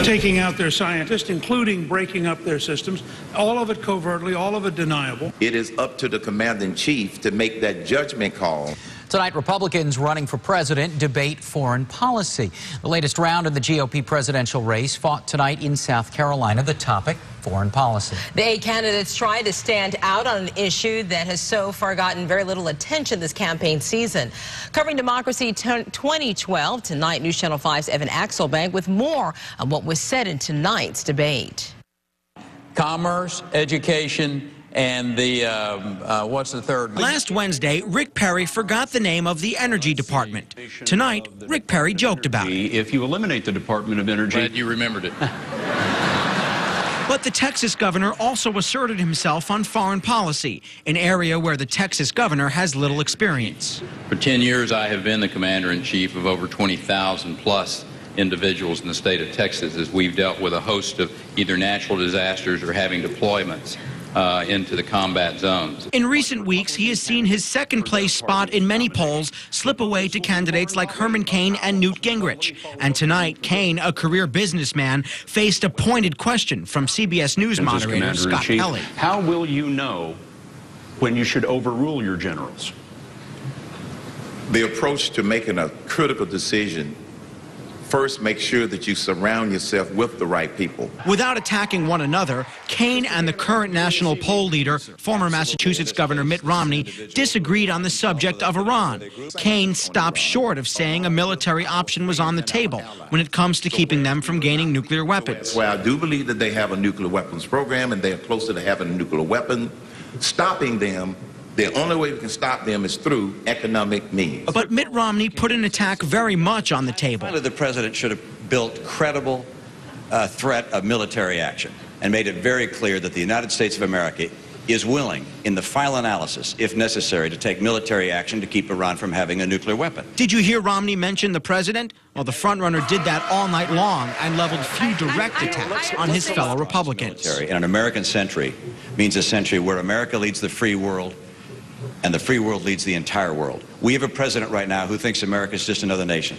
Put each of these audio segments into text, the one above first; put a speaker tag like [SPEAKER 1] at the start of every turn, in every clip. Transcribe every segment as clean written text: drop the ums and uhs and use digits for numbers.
[SPEAKER 1] taking out their scientists, including breaking up their systems, all of it covertly, all of it deniable.
[SPEAKER 2] It is up to the commander-in-chief to make that judgment call.
[SPEAKER 3] Tonight, Republicans running for president debate foreign policy. The latest round in the GOP presidential race fought tonight in South Carolina. The topic, foreign policy.
[SPEAKER 4] The 8 candidates try to stand out on an issue that has so far gotten very little attention this campaign season. Covering Democracy 2012, tonight, News Channel 5's Evan Axelbank with more on what was said in tonight's debate.
[SPEAKER 5] Commerce, education, and the, what's the third?
[SPEAKER 6] Last Wednesday, Rick Perry forgot the name of the Energy Department. Tonight, Rick Perry joked about it.
[SPEAKER 7] If you eliminate the Department of Energy...
[SPEAKER 8] Glad you remembered it.
[SPEAKER 6] But the Texas governor also asserted himself on foreign policy, an area where the Texas governor has little experience.
[SPEAKER 8] For 10 years, I have been the commander-in-chief of over 20,000 plus individuals in the state of Texas as we've dealt with a host of either natural disasters or having deployments into the combat zones.
[SPEAKER 6] In recent weeks, he has seen his second-place spot in many polls slip away to candidates like Herman Cain and Newt Gingrich. And tonight, Cain, a career businessman, faced a pointed question from CBS News moderator Scott Kelly.
[SPEAKER 7] How will you know when you should overrule your generals?
[SPEAKER 2] The approach to making a critical decision: first, make sure that you surround yourself with the right people.
[SPEAKER 6] Without attacking one another, Cain and the current national poll leader, former Massachusetts Governor Mitt Romney, disagreed on the subject of Iran. Cain stopped short of saying a military option was on the table when it comes to keeping them from gaining nuclear weapons.
[SPEAKER 2] Well, I do believe that they have a nuclear weapons program and they are closer to having a nuclear weapon. Stopping them, the only way we can stop them is through economic means.
[SPEAKER 6] But Mitt Romney put an attack very much on the table.
[SPEAKER 9] The president should have built credible threat of military action and made it very clear that the United States of America is willing, in the final analysis, if necessary, to take military action to keep Iran from having a nuclear weapon.
[SPEAKER 6] Did you hear Romney mention the president? Well, the frontrunner did that all night long and leveled few direct attacks on his fellow Republicans.
[SPEAKER 9] In an American century means a century where America leads the free world and the free world leads the entire world. We have a president right now who thinks America is just another nation.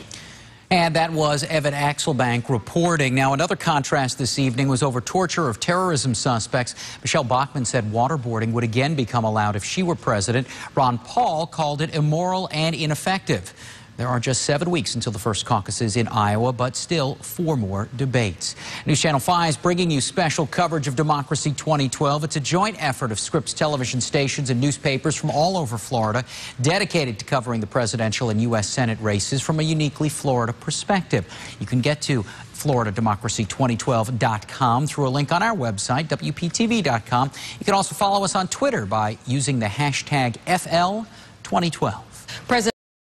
[SPEAKER 3] And that was Evan Axelbank reporting. Now, another contrast this evening was over torture of terrorism suspects. Michelle Bachmann said waterboarding would again become allowed if she were president. Ron Paul called it immoral and ineffective. There are just 7 weeks until the first caucuses in Iowa, but still 4 more debates. News Channel 5 is bringing you special coverage of Democracy 2012. It's a joint effort of Scripps television stations and newspapers from all over Florida, dedicated to covering the presidential and U.S. Senate races from a uniquely Florida perspective. You can get to FloridaDemocracy2012.com through a link on our website, WPTV.com. You can also follow us on Twitter by using the hashtag FL2012.